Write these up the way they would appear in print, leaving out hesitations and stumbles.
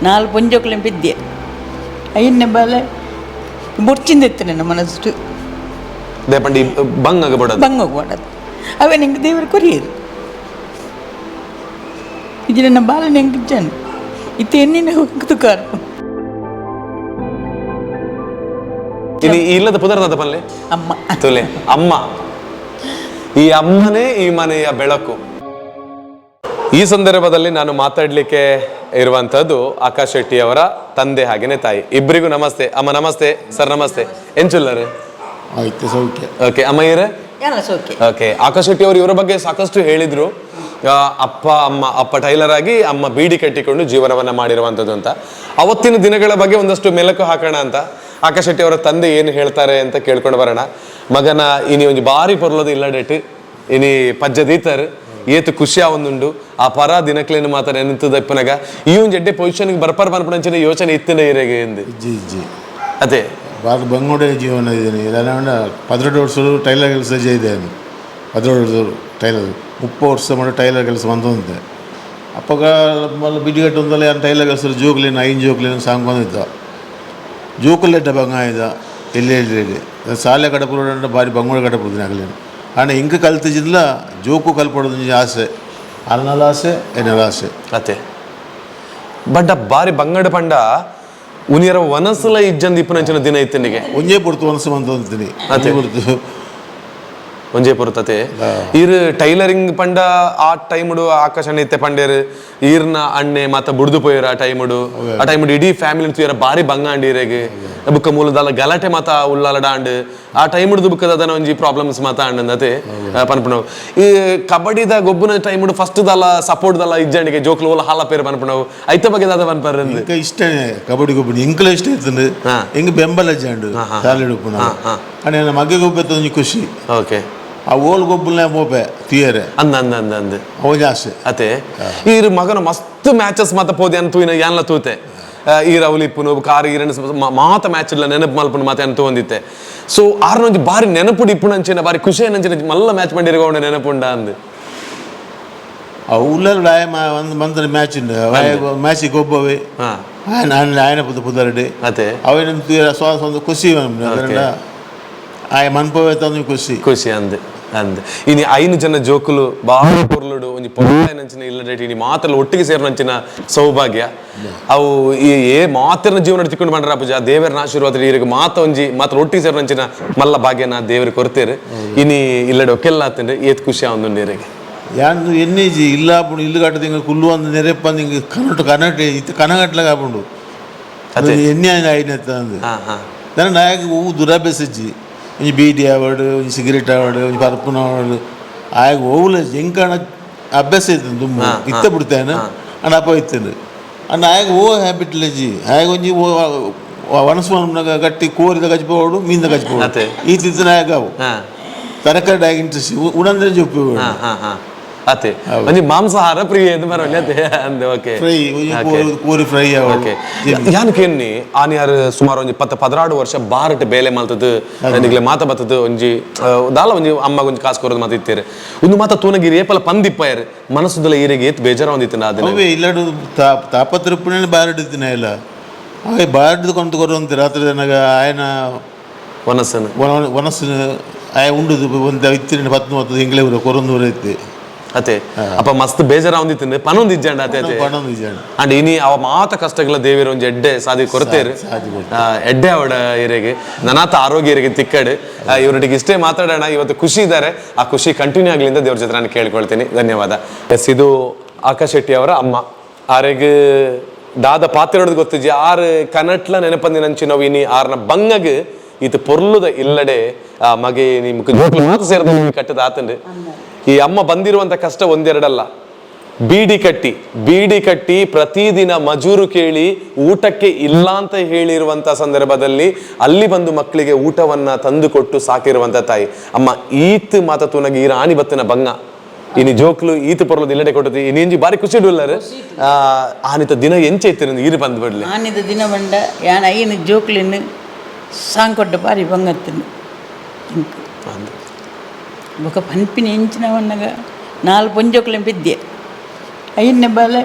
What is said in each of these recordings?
4 ಪೊಂಜೋಕ್ಲೆನ್ ಬಿದ್ದೆ ಅಯ್ಯನ್ನೆ ಬಾಲೆ ಬೊರ್ಚಿಂದೆತ್ತನೆ ನಮ್ಮ ಮನಸ್ಸು ದೇಪಂಡಿ ಬಂಗಾಗ ಬಡದು ಅವೇ ನಿಂಗೆ ದೇವರು ಕೊರಿಯರು ಇದು ನನ್ನ ಬಾಲ ನೆಂಗೆ ಜನ ಇತ್ತು ಎಣ್ಣಿನ ತುಕಾರ ಇಲ್ಲದ ಪುದರ್ದ ಪಲ್ಲೆ ಅಮ್ಮ ತುಲೆ ಅಮ್ಮ ಈ ಅಮ್ಮನೇ ಈ ಮನೆಯ ಬೆಳಕು. ಈ ಸಂದರ್ಭದಲ್ಲಿ ನಾನು ಮಾತಾಡ್ಲಿಕ್ಕೆ ಇರುವಂತದ್ದು ಆಕಾಶ್ ಶೆಟ್ಟಿ ಅವರ ತಂದೆ ಹಾಗೇನೆ ತಾಯಿ ಇಬ್ಬರಿಗೂ ನಮಸ್ತೆ. ಅಮ್ಮ ನಮಸ್ತೆ, ಸರ್ ನಮಸ್ತೆ. ಎಂಚುಲ್ಲರು ಓಕೆ ಅಮ್ಮ ಇರ ಓಕೆ. ಆಕಾಶ್ ಶೆಟ್ಟಿ ಅವರು ಇವರ ಬಗ್ಗೆ ಸಾಕಷ್ಟು ಹೇಳಿದ್ರು. ಅಪ್ಪ ಟೈಲರ್ ಆಗಿ ಅಮ್ಮ ಬೀಡಿ ಕಟ್ಟಿಕೊಂಡು ಜೀವನವನ್ನ ಮಾಡಿರುವಂಥದ್ದು ಅಂತ. ಅವತ್ತಿನ ದಿನಗಳ ಬಗ್ಗೆ ಒಂದಷ್ಟು ಮೆಲುಕು ಹಾಕೋಣ ಅಂತ ಆಕಾಶ್ ಶೆಟ್ಟಿ ಅವರ ತಂದೆ ಏನು ಹೇಳ್ತಾರೆ ಅಂತ ಕೇಳ್ಕೊಂಡು ಬರೋಣ. ಮಗನ ಇನಿ ಒಂಜಿ ಬಾರಿ ಪೊರ್ಲೋದು ಇಲ್ಲಡೆಟ್ ಇನಿ ಪಜ್ಜದೀತರ್ ಏತು ಖುಷಿ ಆವೊಂದುಂಡು ಆ ಪರ ದಿನಕ್ಲೇನು ಮಾತ ನೆನತದ ಇಪ್ಪನಾಗ ಈ ಒಂದು ಎಡ್ಡೆ ಪೊಸಿಷನ್ಗೆ ಬರ್ಪಾರ್ ಬರ್ಪಣಂಚಿನ ಯೋಚನೆ ಇತ್ತಿನ ಇರೆಗೆ ಎಂದು ಅದೇ బాగా బంగోడే జీవన ఇది ఎలా 18 ವರ್ಷలు ಟೈಲರ್ ಕೆಲಸ ಇದೆ 18 ವರ್ಷ ಟೈಲರ್ 30 ವರ್ಷ ಮಾಡಿ ಟೈಲರ್ ಕೆಲಸ ಬಂದಿದ್ದೆ ಅಪ್ಪಗ ಮళ్ళీ ಬಿಡಿಗಟ್ಟು ಒಂದಲ್ಲ ಟೈಲರ್ ಕೆಲಸ ಜೋಕ್ಲೇನು 5 ಜೋಕ್ಲೇನು ಸಾಂಗ್ ಬಂದಿದ್ದ ಜೋಕುಲೆಟ್ಟ ಬಂಗ ಆಯ್ದ ಎಲ್ಲಿ ಶಾಲೆ ಕಡಪುರ ಭಾರಿ ಬಂಗೋಡ ಕಡಪುದು ಆಗಲೇನು ಆನೆ ಹಿಂಗೆ ಕಲ್ತಿದ್ದಿಲ್ಲ ಜೋಕು ಕಲ್ಪಡೋದು ಆಸೆ ಅಲ್ಲಲ್ಲ ಆಸೆ ಏನೆಲ್ಲ ಆಸೆ ಅತ್ತೆ ಬಡ್ಡ ಬಾರಿ ಬಂಗಡ ಪಂಡ ಉನಿಯರ ವನಸಲ ಇಜ್ಜಂದು ಇಪ್ಪನಂಚಿನ ದಿನ ಇತ್ತನಿಗೆ ಒಂಜೇ ಪುರ್ತು ವನಸು ಬಂತೀನಿ ಅದೇ ಪುರ್ತು ಒಂಜೇ ಪುರ್ತತೆ ಇರು ಟೈಲರಿಂಗ್ ಪಂಡ ಆ ಟೈಮುಡು ಆಕಾಶಣ್ಣ ಇತ್ತೆ ಪಂಡೇರು ಈರ್ನ ಅಣ್ಣೆ ಮಾತ ಬುಡ್ದು ಪೋಯರು ಆ ಟೈಮುಡು ಇಡೀ ಫ್ಯಾಮಿಲಿ ತುಯರ ಬಾರಿ ಬಂಗ ಅಂಡಿರೆಗೆ ಬುಕ್ಕ ಮೂಲದಲ್ಲ ಗಲಾಟೆ ಮಾತ ಉಳ್ಳಾಲಡ ಅಂಡ್ ಆ ಟೈಮುಡ್ದು ಬುಕ್ಕದ ಅದನ್ನ ಒಂಜಿ ಪ್ರಾಬ್ಲಮ್ಸ್ ಮಾತ ಅಂಡಂದತೆ ಪನ್ಪಣವು ಈ ಕಬಡ್ಡಿದ ಗೊಬ್ಬನ ಟೈಮುಡು ಫಸ್ಟ್ ದಲ್ಲ ಸಪೋರ್ಟ್ ದಲ್ಲ ಇಜ್ಜಂಡಿಗೆ ಜೋಕ್ಲು ಓಲ ಹಾಲ ಪೇರು ಪನ್ಪಣವು ಐತ ಬಗ್ಗೆ ದಾದ ಪನ್ಪರ್ ಇಷ್ಟನೇ ಕಬಡ್ಡಿ ಗೊಬ್ಬನ ಇಂಕಲ ಇಷ್ಟ ಇರ್ತಂದು ಹಿಂಗೆ ಬೆಂಬಲ ಜಂಡು ಶಾಲೆ ಉಪ್ಪುನ ಅಣ್ಣ ನನ್ನ ಮಗೆ ಗೊಬ್ಬೆತ್ತ ಒಂಜಿ ಖುಷಿ ಓಕೆ ಆ ಓಲ್ ಗೊಬ್ಬಲನೇ ಮೋಪೆ ತೀಯರೆ ಅಂದ ಅವ ಜಾಸ್ತಿ ಅತೆ ಈರು ಮಗನ ಮಸ್ತ್ ಮ್ಯಾಚಸ್ ಮಾತ ಪೋದೆ ಅಂತ ತೂಯಿನ ಯಾನ್ಲ ತೂತೆ ಈ ರೌಲಿಪ್ಪುನು ಕಾರು ಈರಣ ಮಾತ ಮ್ಯಾಚ್ ಇಲ್ಲ ನೆನಪು ಮಲ್ಪುನು ಮಾತೆ ಅಂತ ಒಂದಿತ್ತೆ ಸೊ ಆರ್ನೊಂಜಿ ಬಾರಿ ನೆನಪುಡು ಇಪ್ಪುನಂಚಿನ ಬಾರಿ ಖುಷಿ ಏನಂಚಿನ ಮಲ್ಲ ಮ್ಯಾಚ್ ಮಾಡಿರೋಣ ನೆನಪುಂಡ ಅಂದು ಉಳ್ಳಲ್ಲಿ ಒಂದು ಮಂತ್ರ ಮ್ಯಾಚ್ ಉಂಡು ಮ್ಯಾಚಿಗೆ ಗೊಬ್ಬವೆ ఆయన పుదరడే అతే అవే శ్వాస ఖుషి ఆయన మన్పోవే తందు ಖುಷಿ ಅಂದ್ ಇನಿ 5 ಜನ ಜೋಕುಲು ಬಾರಿ ಪೊರ್ಲುಡು ಒಂಜಿ ಪೊರ್ಲಾಯನಂಚಿನ ಇಲ್ಲಡೆಟ್ ಇನಿ ಮಾತಲ್ಲ ಒಟ್ಟಿಗೆ ಸೇರ್ನಂಚಿನ ಸೌಭಾಗ್ಯ ಅವು ಏ ಮಾತಿನ ಜೀವನ ನಡ್ತಿಕೊಂಡು ಬಂಡ್ರ ಪೂಜ ದೇವರನ ಆಶೀರ್ವಾದ ಇರಿಗೆ ಮಾತಲ್ಲ ಒಟ್ಟಿಗೆ ಸೇರ್ನಂಚಿನ ಮಲ್ಲ ಭಾಗ್ಯನ ದೇವರು ಕೊಡ್ತೇರು ಇನಿ ಇಲ್ಲಡೆ ಒಕ್ಕೆಲ್ಲ ಆತಂದ್ರೆ ಏತ್ ಖುಷಿ ಆವೊಂದು ನೀರಿಗೆ ಯಾನು ಎನ್ನೇಜಿ ಇಲ್ಲ ಆಪುಂಡು ಇಲ್ಲು ಕಟ್ಟದಿಂಗ ಕುಲ್ಲು ಅಂದು ನೆರೆಪ್ಪಂದು ಹಿಂಗೆ ಕನಟೆ ಇತ್ತು ಕನಗಟ್ಲಾಗ ಆಪುಂಡು ಅದು ಎಣ್ಣೆ ಆಯ್ನತ್ತ ಅಂದು ನನ್ನ ನಾಯಕ ಹೂವು ದುರಾಭ್ಯಾಸಜ್ಜಿ ಒಂಜಿ ಬೀಡಿ ಆವಡು ಒಂಜಿ ಸಿಗರೇಟ್ ಆವಡು ಒಂಜಿ ಪರ್ಪುನ ಆವಡು ಆಗ ಹೋಗ್ಲ ಹೆಂಕಣ ಅಭ್ಯಾಸ ಇತ್ತು ತುಂಬ ಇತ್ತ ಬಿಡ್ತೇನೆ ಅಣ್ಣ ಅಪ್ಪ ಇತ್ತೇನೆ ಅಣ್ಣ ಆಗ ಹೋ ಹ್ಯಾಬಿಟ್ಲಜ್ಜಿ ಆಗ ಒಂಜಿ ವನಸ್ವನಾಗ ಗಟ್ಟಿ ಕೋರಿದ ಗಜ್ಜಿಪೋಡು ಮೀನ್ದ ಗಜ್ಜಿಪೋಡು ಈ ತಿಂತ ನಾಯಕ ಅವು ತರಕಾರಿ ಆಗಿ ಇಂಟ್ರೆಸ್ಟ್ ಉಡಂದ್ರೆ ಜೊಪ್ಪು ಅತೆ ಒಂಜಿ ಮಾಂಸಾಹಾರ ಪ್ರಿಯ ಎಂದು ಬರೋಲ್ಲ ಅತೆ ಅಂದೆ ಓಕೆ ಫ್ರೈ ಕೋರಿ ಫ್ರೈ ಓಕೆ ಯಾನ್ ಕೇನ್ನಿ ಆನಿಯಾರ್ ಸುಮಾರು ಒಂಜಿ 16 ವರ್ಷ ಬಾರಟ್ ಬೇಲೆ ಮಲ್ತದು ನಿಗ್ಲೆ ಮಾತ ಬತ್ತದು ಒಂಜಿ ದಾಲ ಒಂಜಿ ಅಮ್ಮ ಒಂಜಿ ಕಾಸು ಕೊರೋದು ಮಾತ ಇತ್ತೇರೆ ಒಂದು ಮಾತ ತೂನಗಿರಿ ಏಪಲ ಪಂದಿಪ್ಪಯರ್ ಮನಸ್ಸುದಲ್ಲ ಈರೆಗೆ ಏತ್ ಬೇಜಾರ ಒಂದಿತ್ತು ಅದನ್ನ ಅವೇ ಇಲ್ಲಡು ತಾಪತ್ರಪ್ಪನೇ ಬಾರಟ್ ಇತ್ತಿನ ಇಲ್ಲ ಹಾಗೆ ಬಾರಟ್ ಕೊಂತ ಕೊರಂತ ರಾತ್ರಿ ನನಗ ಆಯನ ವನಸ್ಸು ಆಯ ಉಂಡುದು ಒಂದು ಇತ್ತಿನ 10 ಎಂಗ್ಲೇ ಕೊರೊಂದೂರ ಇತ್ತು ಅತೆ ಅಪ್ಪ ಮಸ್ತ್ ಬೇಜಾರ ಒಂದಿತ್ತು ಪನೊಂದು ಇಜ್ಜಂಡ ಅತೆ ಅಂಡ್ ಇನಿ ಅವ ಮಾತ ಕಷ್ಟಗಳ ದೇವಿರ ಒಂಜಿ ಎಡ್ಡೆ ಸಾಧಿ ಕೊರತೇರು ಎಡ್ಡೆ ಅವಡ ಇರೆಗೆ ನನಾತ ಆರೋಗ್ಯ ಇರೆಗೆ ತಿಕ್ಕಡು ಇವರೊಟ್ಟಿಗೆ ಇಷ್ಟೇ ಮಾತಾಡೋಣ. ಇವತ್ತು ಖುಷಿ ಇದ್ದಾರೆ, ಆ ಖುಷಿ ಕಂಟಿನ್ಯೂ ಆಗಲಿ ಅಂತ ದೇವ್ರ ಜೊತೆ ನಾನು ಕೇಳ್ಕೊಳ್ತೀನಿ. ಧನ್ಯವಾದ. ಎಸ್, ಇದು ಆಕಾಶ್ ಶೆಟ್ಟಿ ಅವರ ಅಮ್ಮ. ಆರೆಗೆ ದಾದ ಪಾತ್ರೆ ಗೊತ್ತಿಜಿ ಆರು ಕನಟ್ಲ ನೆನಪಂದಿನಂಚಿ ನಾವು ಇನಿ ಆರ್ನ ಬಂಗಗೆ ಇದು ಪೊರ್ಲುದ ಇಲ್ಲಡೆ ಆ ಮಗೆ ನಿಮ್ಗೆ ಮಾತು ಸೇರಿದ ಕಟ್ಟದ ಆತಂಡು. ಈ ಅಮ್ಮ ಬಂದಿರುವಂತ ಕಷ್ಟ ಒಂದೆರಡಲ್ಲ. ಬೀಡಿ ಕಟ್ಟಿ ಪ್ರತಿದಿನ ಮಜೂರು ಕೇಳಿ ಊಟಕ್ಕೆ ಇಲ್ಲ ಅಂತ ಹೇಳಿರುವಂತ ಸಂದರ್ಭದಲ್ಲಿ ಅಲ್ಲಿ ಬಂದು ಮಕ್ಕಳಿಗೆ ಊಟವನ್ನ ತಂದು ಕೊಟ್ಟು ಸಾಕಿರುವಂತ ತಾಯಿ ಅಮ್ಮ. ಈತ್ ಮಾತ ತೂನಗಿ ಈ ರಾಣಿ ಬತ್ತಿನ ಬಂಗ ಇನಿ ಜೋಕ್ಲು ಈತ್ ಪೊರ್ಲದ ಇಲ್ಲಡೆ ಕೊಟ್ಟದು ಇನಿ ಬಾರಿ ಖುಷಿ ಇಡುಲ್ಲರು. ಆನಿತ ದಿನ ಎಂಚೆ ಇತ್ತಿರ ಈರು ಬಂದು ಬಿಡ್ಲಿ ಆನಿದ ದಿನ ಬಂಡ ಯಾನ ಐನ ಜೋಕ್ಲಿನ ಸಾಂಗ್ ಕೊಟ್ಟ ಬಾರಿ ಬಂಗತ್ತಿನ ఒక పనిపిని ఎంచినవన్నగా 4 పొంజోకులు బిద్దే అయ్యన్నే బాలే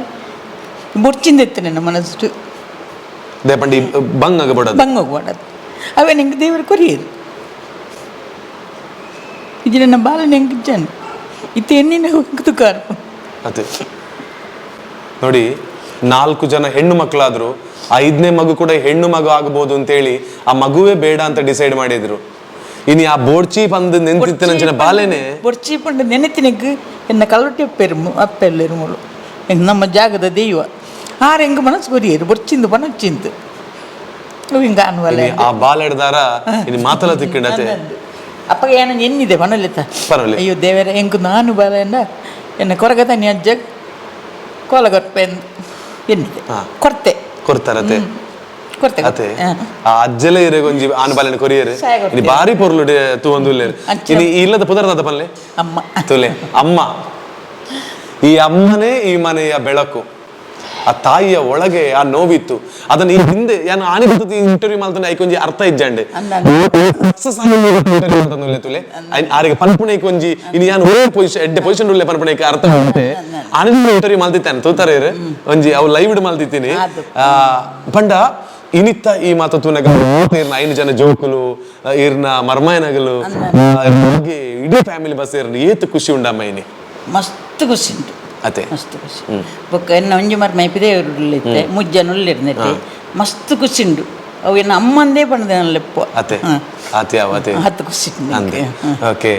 ಬೊರ್ಚಿಂದೆತ್ತು ನನ್ನ ಮನಸ್ಸು ದೇಪಂಡಿ ಬಂಗಾಗ ಬಡದು ಬಂಗೋಗ್ಬಾರ್ದು ಅವೇ ನಿಂಗೆ ದೇವರು ಕೊರಿಯರು ಇದು ನನ್ನ ಬಾಲ ನೆಂಗೆ ಇದ್ದಾನೆ ಇತ್ತು ಎಣ್ಣಿನ ತುಕಾರು ಅದೇ ನೋಡಿ 4 ಜನ ಹೆಣ್ಣು ಮಕ್ಕಳಾದ್ರು 5ನೇ ಮಗು ಕೂಡ ಹೆಣ್ಣು ಮಗು ಆಗಬಹುದು ಅಂತೇಳಿ ಆ ಮಗುವೇ ಬೇಡ ಅಂತ ಡಿಸೈಡ್ ಮಾಡಿದ್ರು. ಇನಿ ಆ ಬೋಡ್ಚಿ ಬಂದು ನೆಂತಿತ್ತು ನಂಚಿನ ಬಾಲೆನೆ ಬೊರ್ಚಿ ಪಂಡು ನೆನೆತ್ತಿನಕ್ಕೆ ಎನ್ನ ಕಲ್ಲೊಟ್ಟಿ ಅಪ್ಪೆಲ್ಲರು ಮೂಳು ಹೆಂಗೆ ನಮ್ಮ ಜಾಗದ ದೈವ ಆರು ಹೆಂಗೆ ಮನಸ್ಸು ಕೊರಿಯರು ಬೊರ್ಚಿಂದು ಪನಚ್ಚಿಂತು ಹಿಂಗೆ ಅನ್ವಲ್ಲ ಆ ಬಾಲ್ ಹಿಡ್ದಾರ ಇನಿ ಮಾತಲ್ಲ ತಿಕ್ಕಿಡತೆ ಅಪ್ಪಗೆ ಏನೋ ಎನ್ನಿದೆ ಮನಲೆತ್ತ ಪರವಾಗಿಲ್ಲ. ಅಯ್ಯೋ ದೇವರ ಹೆಂಗೆ ನಾನು ಬಾಲ ಎನ್ನ ಕೊರಗತ ನೀ ಅಜ್ಜ ಕೋಲಗೊರ್ಪೆ ಎನ್ನಿದೆ ಕೊರತೆ ಕೊಡ್ತಾರತೆ ಕೊರತೆ ಅತೆ ಆ ಅಜ್ಜಲ ಇರೆಗೆ ಒಂಜಿ ಆನ ಬಾಲೆನ ಕೊರಿಯರು ಇನಿ ಬಾರಿ ಪೊರ್ಲು ತೂಂದುಲ್ಲೇರು ಇನಿ ಇಲ್ಲದ ಪುದರ್ದಾದ ಪಲ್ಲೆ ಅಮ್ಮ ತುಲೆ ಅಮ್ಮ ಈ ಅಮ್ಮನೇ ಈ ಮನೆಯ ಬೆಳಕು. ಆ ತಾಯಿಯ ಒಳಗೆ ಆ ನೋವಿತ್ತು ಅದನ್ನ ಈ ಹಿಂದೆ ಯಾನು ಆನೆ ಬರ್ತದೆ ಇಂಟರ್ವ್ಯೂ ಮಾಡ್ತಾನೆ ಐಕೊಂಜಿ ಅರ್ಥ ಇಜ್ಜಂಡೆ ಸಕ್ಸಸ್ ಆಗಿ ತುಲೆ ಆರಿಗೆ ಪನ್ಪುಣೆ ಕೊಂಜಿ ಇನ್ನು ಯಾನು ಪೊಸಿಷನ್ ಎಡ್ಡೆ ಪೊಸಿಷನ್ ಉಳ್ಳೆ ಪನ್ಪುಣೆ ಅರ್ಥ ಮಾಡುತ್ತೆ ಆನೆ ಇಂಟರ್ವ್ಯೂ ಮಾಡ್ತಿತ್ತಾನೆ ತೂತಾರೆ ಒಂಜಿ ಅವು ಲೈವ್ ಮಾಡ್ತಿದ್ದೀನಿ ಪಂಡ ಇನಿತ್ತ ಈ ಮಾತು ತೂನಗ ಇರ್ನ 5 ಜನ ಜೋಕುಲು ಇರ್ನ ಮರ್ಮಾಯನಗಲು ಇಡೀ ಫ್ಯಾಮಿಲಿ ಬಸ್ ಇರ್ನ ಏತು ಖುಷಿ ಉಂಡಮ್ಮ ಇನಿ ಮಸ್ತ್ ಖುಷಿ ಉಂಟು ಅತೆ ಮಸ್ತ್ ಖುಷಿ ಬೊಕ್ಕ ಎನ್ನ ಒಂಜಿ ಮರ ಮೈಪಿದೇವರುಳ್ಳಿತ್ತೆ ಮುಜ್ಜನುಳ್ಳಿರ್ನೈತೆ ಮಸ್ತ್ ಖುಷಿ ಉಂಡು ಅವು ಎನ್ನ ಅಮ್ಮಂದೇ ಪಂಡದೆ ನಲ್ಲೆಪ್ಪ ಅತೆ ಅತೆ ಅವತೆ ಹತ್ತು ಖುಷಿ ಅಂದೆ ಓಕೆ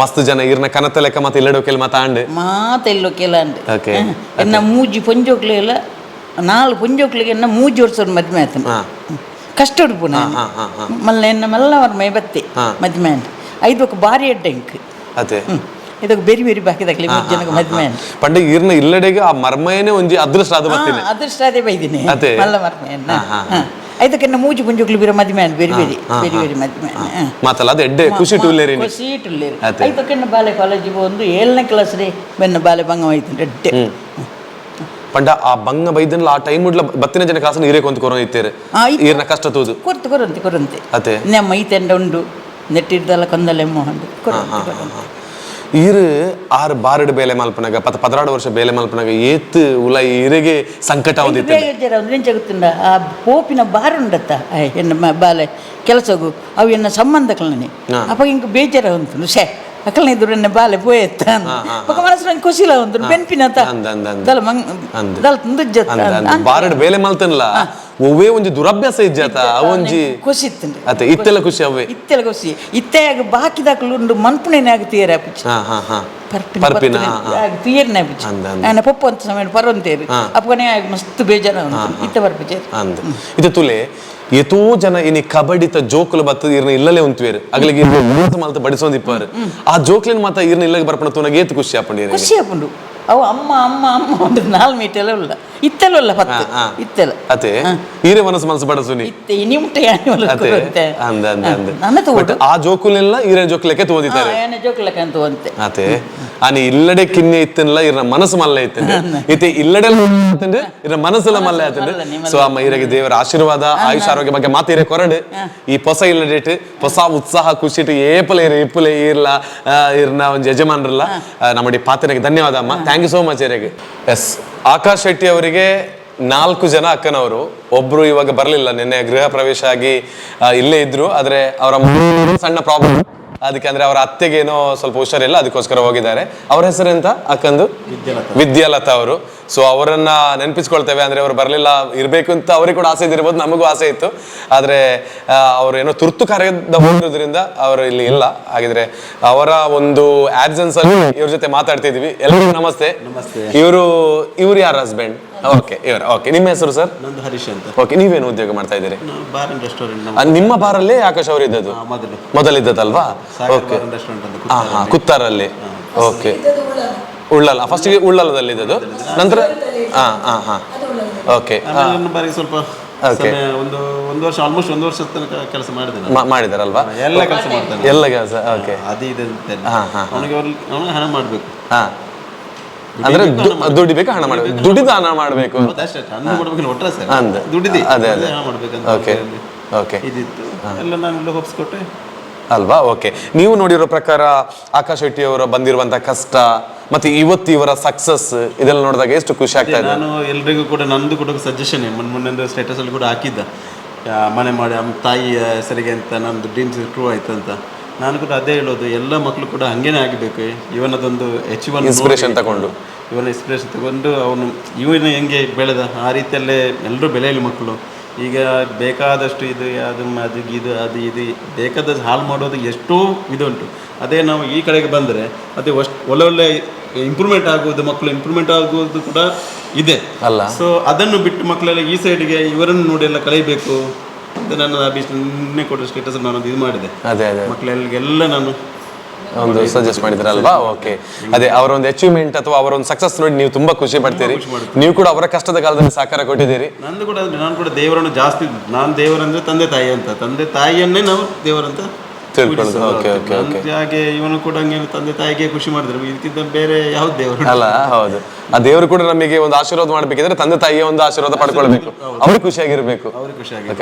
ಮಸ್ತ್ ಜನ ಇರ್ನ ಕನತ ಲೆಕ್ಕ ಮತ್ತೆ ಇಲ್ಲಡೋಕೆಲ್ ಮಾತಾಂಡ್ ಮಾತೆಲ್ಲೋ ಕೆಲ ಅಂಡೆ ಓಕೆ ಎನ್ನ ಮೂಜಿ ಪೊಂಜೋಕ್ಲೆ ಎಲ್ಲ 4 ಪೊಂಜೋಕ್ಲಿಗೆ ಎನ್ನ ಮೂಜಿ ವರ್ಷದ ಮದ್ಮೆ ಆಯ್ತು ಕಷ್ಟ ಉಡುಪು ನಾನು ಮಲ್ಲ ಎನ್ನ ಮಲ್ಲವರ ಮೈ ಬತ್ತೆ ಮದ್ಮೆ ಅಂತ 5 ಬಾರಿ ಅಡ್ಡ ಇಂಕ್ ಅತೆ ಇದಕ್ಕೆ ಬೇರೆ ಬೇರೆ ಬಾಕಿದಾಗಲಿ 3 ಜನಕ್ಕೆ ಮದ್ಮೆ ಅಂತ ಪಂಡ ಇರ್ನ ಇಲ್ಲಡೆಗೆ ಆ ಮರ್ಮಯನೇ ಒಂಜಿ ಅದೃಷ್ಟ ಅದು ಬರ್ತೀನಿ ಅದೃಷ್ಟ ಅದೇ ಬೈದಿನಿ ಅತೆ ಮಲ್ಲ ಮರ್ಮೆಯನ್ನ ಐದಕ್ಕೆ ಮೂಜಿ ಪುಂಜೋಕ್ಲಿ ಬೇರೆ ಮದ್ಮೆ ಅಂತ ಬೇರೆ ಬೇರೆ ಬೇರೆ ಬೇರೆ ಮದ್ಮೆ ಮಾತಲ್ಲ ಅದು ಎಡ್ಡೆ ಖುಷಿ ಟೂಲೇರಿ ಖುಷಿ ಟುಲ್ಲೇರಿ ಐದಕ್ಕೆ ಬಾಲೆ ಕಾಲೇಜಿಗೆ ಒಂದು 7ನೇ ಕ್ಲಾಸ್ ರೀ ಬೆನ್ನ ಬಾಲೆ ಬಂಗ ಹೋಯ್ತು ಎಡ್ಡೆ ಪಂಡ ಆ ಬಂಗ ಬೈದನ್ಲ ಆ ಟೈಮ್ ಉಡ್ಲ ಬತ್ತಿನ ಜನ ಕಾಸನ ಹಿರೇ ಕೊಂತ ಕೊರೋನ ಇತ್ತೇರೆ ಈರ್ನ ಕಷ್ಟ ತೂದು ಕೊರಂತೆ ಅತೆ ನಮ್ಮ ಐತೆಂಡ ಉಂಡು ನೆಟ್ಟಿಡ್ದಲ್ಲ ಕೊಂದಲೆಮ್ಮ ಉಂಡು ಈರು 6 ಬಾರಡ್ ಬೇಲೆ ಮಲ್ಪನಾಗ 16 ವರ್ಷ ಬೇಲೆ ಮಲ್ಪನಾಗ ಏತ್ ಉಲ ಈರೆಗೆ ಸಂಕಟ ಒಂದಿತ್ತೆ ಗೊತ್ತುಂಡ ಆ ಪೋಪಿನ ಬಾರ ಉಂಡತ್ತ ಎನ್ನ ಬಾಲೆ ಕೆಲಸಗೂ ಅವು ಎನ್ನ ಸಂಬಂಧಗಳನ್ನೇ ಅಪ್ಪ ಹಿಂಗೆ ಬೇಜಾರ ಉಂಟು ಶೇ ಅಕ್ಕಲ್ನ ಇದ್ರು ಎನ್ನ ಬಾಲೆ ಪೋಯತ್ತ ಪಕ್ಕ ಮನಸ್ಸು ಖುಷಿಲ ಉಂಟು ಬೆನ್ಪಿನತ ದಲ ದಲ ಬಾರಡ್ ಬೇಲೆ ಮಲ್ತನ್ಲ ಒವ್ವೇ ಒಂಜಿ ದುರಭ್ಯಾಸ ಇಜ್ಜಾತ ಅವೊಂಜಿ ಖುಷಿ ಇತ್ತು ಅತೆ ಇತ್ತೆಲ್ಲ ಖುಷಿ ಅವೇ ಇತ್ತೆಲ್ಲ ಖುಷಿ ಇತ್ತೆಯಾಗ ಬಾಕಿದಾಕಲು ಉಂಡು ಮನ್ಪುಣೆನೇ ಆಗ್ತೀರ ಅಪ್ಪಿಚ್ಚ ಪರ್ಪಿನ ತೀರ್ನೆ ಅಪ್ಪಿಚ್ಚ ನಾನು ಪಪ್ಪು ಅಂತ ಸಮಯ ಪರೊಂತೇರು ಅಪ್ಪನೇ ಮಸ್ತ್ ಬೇಜಾರ ಉಂಟು ಇತ್ತ ಬರ್ಪಿಚ್ಚ ಅಂದ ಇದು ತುಲೆ ಎತೋ ಜನ ಇನಿ ಕಬಡ್ಡಿತ ಜೋಕುಲು ಬತ್ತ ಇರ್ನ ಇಲ್ಲಲೇ ಉಂತ್ವೇರು ಅಗಲಿಗೆ ಮಲ್ತ ಬಡಿಸೋಂದಿಪ್ಪಾರು ಆ ಜೋಕ್ಲಿನ ಮಾತ ಇರ್ನ ಇಲ್ಲಗೆ ಬರ್ಪಣ ತೂನಗ ಏತು ಖುಷಿ ಆಪಂಡಿ ಖುಷಿ ಆಪುಂಡು ಅವು ಅಮ್ಮ ಅಮ್ಮ ಅಮ್ಮ ಒಂದು 4 ಮೀಟರ್ ಉಲ್ಲ ಇತ್ತೆಲ್ಲ ಪತ್ತು ಇತ್ತೆಲ್ಲ ಅತೆ ಈರೆ ಮನಸ್ಸು ಬಡಸುನಿ ಇತ್ತೆ ನಿಮ್ಟೆ ಅಂದ ಆ ಜೋಕುಲೆಲ್ಲ ಈರೆ ಜೋಕ್ಲೆಕ್ಕೆ ತೋದಿತಾರೆ ಜೋಕ್ಲೆಕ್ಕೆ ಅಂತ ಅಂತೆ ಅತೆ ಆನಿ ಇಲ್ಲಡೆ ಕಿನ್ನೆ ಇತ್ತನಲ್ಲ ಇರ್ನ ಮನಸ್ಸು ಮಲ್ಲ ಇತ್ತಂದ್ರೆ ಇತ್ತೆ ಇಲ್ಲಡೆ ಅಂತಂದ್ರೆ ಇರ್ನ ಮನಸ್ಸೆಲ್ಲ ಮಲ್ಲ ಆತಂದ್ರೆ ಸೊ ಅಮ್ಮ ಈರೆಗೆ ದೇವರ ಆಶೀರ್ವಾದ ಆಯುಷ್ ಆರೋಗ್ಯ ಬಗ್ಗೆ ಮಾತೀರೆ ಕೊರಡು ಈ ಹೊಸ ಇಲ್ಲಡೇಟ್ ಹೊಸ ಉತ್ಸಾಹ ಖುಷಿ ಏಪಲೆ ಇಪ್ಪಲೆ ಇರ್ಲ ಇರ್ನ ಒಂದು ಯಜಮಾನರಲ್ಲ ನಮ್ಮ ಪಾತ್ರನಿಗೆ ಧನ್ಯವಾದ ಅಮ್ಮ ಥ್ಯಾಂಕ್ ಯು ಸೋ ಮಚ್ ಈರೆಗೆ ಎಸ್ ಆಕಾಶ್ ಶೆಟ್ಟಿ ಅವರಿಗೆ 4 ಜನ ಅಕ್ಕನವರು ಒಬ್ರು ಇವಾಗ ಬರಲಿಲ್ಲ ನಿನ್ನೆ ಗೃಹ ಪ್ರವೇಶ ಆಗಿ ಇಲ್ಲೇ ಇದ್ರು ಆದ್ರೆ ಅವರ ಸಣ್ಣ ಪ್ರಾಬ್ಲಮ್ ಅದಕ್ಕೆ ಅಂದ್ರೆ ಅವರ ಅತ್ತೆಗೆ ಏನೋ ಸ್ವಲ್ಪ ಹುಷಾರಿಲ್ಲ ಅದಕ್ಕೋಸ್ಕರ ಹೋಗಿದ್ದಾರೆ ಅವ್ರ ಹೆಸರೆಂತ ಅಕ್ಕಂದು ವಿದ್ಯಾಲತಾ ಅವರು ಸೊ ಅವರನ್ನ ನೆನಪಿಸ್ಕೊಳ್ತೇವೆ ಅಂದ್ರೆ ಅವರು ಬರಲಿಲ್ಲ ಇರಬೇಕು ಅಂತ ಅವ್ರಿಗೆ ಕೂಡ ಆಸೆ ಇದಿರ್ಬೋದು ನಮಗೂ ಆಸೆ ಇತ್ತು ಆದ್ರೆ ಅವರು ಏನೋ ತುರ್ತು ಕಾರ್ಯದ ಹೋಗಿರೋದ್ರಿಂದ ಅವರು ಇಲ್ಲಿ ಇಲ್ಲ ಹಾಗಿದ್ರೆ ಅವರ ಒಂದು ಆಬ್ಸೆನ್ಸ್ ಅಲ್ಲಿ ಇವ್ರ ಜೊತೆ ಮಾತಾಡ್ತಿದ್ವಿ ಎಲ್ಲರಿಗೂ ನಮಸ್ತೆ ಇವರು ಯಾರ ಹಸ್ಬೆಂಡ್ ಓಕೆ ನಿಮ್ಮ ಹೆಸರು ಸರ್ ನಂದು ಹರೀಶ್ ಅಂತ ಓಕೆ ನೀವೇನು ಉದ್ಯೋಗ ಮಾಡ್ತಾ ಇದ್ದೀರಿ ಬಾರ್ ಅಂಡ್ ರೆಸ್ಟೋರೆಂಟ್ ನಿಮ್ಮ ಬಾರಲ್ಲೇ ಆಕಾಶ್ ಅವರು ಇದ್ದದ್ದು ಮೊದಲಿದ್ದದಲ್ವಾ ಓಕೆ ಕುತ್ತಾರಲ್ಲಿ ಓಕೆ ಉಳ್ಳಲ್ಲ ಫಸ್ಟಿಗೆ ಉಳ್ಳಲದಲ್ಲಿ ಇದ್ದದ್ದು ನಂತರ ಓಕೆ ಸ್ವಲ್ಪ ಒಂದು ವರ್ಷ ಆಲ್ಮೋಸ್ಟ್ 1 ವರ್ಷ ತನಕ ಕೆಲಸ ಮಾಡಿದಾರಲ್ವಾ ಎಲ್ಲ ಕೆಲಸ ಮಾಡ್ತಾನೆ ಎಲ್ಲ ಕೆಲಸ ಓಕೆ ಅವನಿಗೆ ಹಣ ಮಾಡಬೇಕು ಅಂದ್ರೆ ದುಡಿಬೇಕು ಹಣ ಮಾಡ್ಬೇಕು ದುಡಿದು ಹಣ ಮಾಡ್ಬೇಕು ದುಡಿದಿ ಅದೇ ಓಕೆ ಓಕೆ ಇದಿತ್ತು ಎಲ್ಲ ನಾನು ಒಪ್ಪಿಸ್ಕೊಟ್ಟೆ ಅಲ್ವಾ? ಓಕೆ, ನೀವು ನೋಡಿರೋ ಪ್ರಕಾರ ಆಕಾಶ್ ಶೆಟ್ಟಿ ಅವರ ಬಂದಿರುವಂತ ಕಷ್ಟ ಮತ್ತೆ ಇವತ್ತು ಇವರ ಸಕ್ಸಸ್ ಇದೆಲ್ಲ ನೋಡಿದಾಗ ಎಷ್ಟು ಖುಷಿ ಆಗ್ತಾ ಇದೆ. ನಾನು ಎಲ್ರಿಗೂ ಕೂಡ ನಂದು ಕೂಡ ಸಜೆಷನ್ ಮೊನ್ನೆ ಸ್ಟೇಟಸ್ ಅಲ್ಲಿ ಕೂಡ ಹಾಕಿದ್ದ, ಮನೆ ಮಾಡಿ ತಾಯಿಯ ಹೆಸರಿಗೆ ಅಂತ ನಂದು ಡ್ರೀಮ್ಸ್ ಟ್ರೂ ಆಯ್ತು ಅಂತ. ನಾನು ಕೂಡ ಅದೇ ಹೇಳೋದು, ಎಲ್ಲ ಮಕ್ಕಳು ಕೂಡ ಹಂಗೇನೆ ಆಗಬೇಕು. ಇವನದೊಂದು ಇನ್ಸ್ಪಿರೇಷನ್ ತಗೊಂಡು ಅವನು ಇವನು ಹೆಂಗೆ ಬೆಳೆದ ಆ ರೀತಿಯಲ್ಲೇ ಎಲ್ಲರೂ ಬೆಳೆಯಲಿ ಮಕ್ಕಳು. ಈಗ ಬೇಕಾದಷ್ಟು ಇದು ಅದು ಬೇಕಾದಷ್ಟು ಹಾಳು ಮಾಡೋದು ಎಷ್ಟೋ ಇದುಂಟು. ಅದೇ ನಾವು ಈ ಕಡೆಗೆ ಬಂದರೆ ಅದೇ ಒಳ್ಳೆ ಇಂಪ್ರೂವ್ಮೆಂಟ್ ಆಗುವುದು, ಮಕ್ಕಳು ಇಂಪ್ರೂವ್ಮೆಂಟ್ ಆಗುವುದು ಕೂಡ ಇದೆ ಅಲ್ಲ. ಸೊ ಅದನ್ನು ಬಿಟ್ಟು ಮಕ್ಕಳೆಲ್ಲ ಈ ಸೈಡ್ಗೆ ಇವರನ್ನು ನೋಡಿ ಎಲ್ಲ ಕಲಿಬೇಕು ಅಂತ ನನ್ನ ನಿನ್ನೆ ಕೊಟ್ಟ ಸ್ಟೇಟಸ್ ನಾನು ಇದು ಮಾಡಿದೆ. ಅದೇ ಮಕ್ಕಳೆಲ್ಲ ನಾನು ಒಂದು ಸಜೆಸ್ಟ್ ಮಾಡಿದ್ರಲ್ವಾ? ಓಕೆ, ಅದೇ ಅವರ ಒಂದು ಅಚೀವ್ಮೆಂಟ್ ಅಥವಾ ಅವರ ಒಂದು ಸಕ್ಸಸ್ ನೋಡಿ ನೀವು ತುಂಬಾ ಖುಷಿ ಪಡ್ತೀರಿ. ನೀವು ಕೂಡ ಅವರ ಕಷ್ಟದ ಕಾಲದಲ್ಲಿ ಸಹಕಾರ ಕೊಟ್ಟಿದ್ದೀರಿ. ನಾನು ಕೂಡ ದೇವರನ್ನು ಜಾಸ್ತಿ, ನಾನು ದೇವರಂದ್ರೆ ತಂದೆ ತಾಯಿ ಅಂತ, ತಂದೆ ತಾಯಿಯನ್ನೇ ನಾವು ದೇವರಂತ ತಿಳ್ಕೊಳ್ಳೋದು. Okay okay okay. ಹಾಗೆ ಇವನು ಕೂಡ ಹಂಗೆ ತಂದೆ ತಾಯಿಗೆ ಖುಷಿ ಮಾಡಿದ್ರು, ಇದಕ್ಕಿಂತ ಬೇರೆ ಯಾವ್ದು ದೇವರು ಅಲ್ಲ? ಹೌದು, ಆ ದೇವರು ಕೂಡ ನಮಗೆ ಒಂದು ಆಶೀರ್ವಾದ ಮಾಡ್ಬೇಕಿದ್ರೆ ತಂದೆ ತಾಯಿಯ ಒಂದು ಆಶೀರ್ವಾದ ಪಡ್ಕೊಳ್ಬೇಕು, ಅವ್ರಿಗೆ ಖುಷಿಯಾಗಿರ್ಬೇಕು.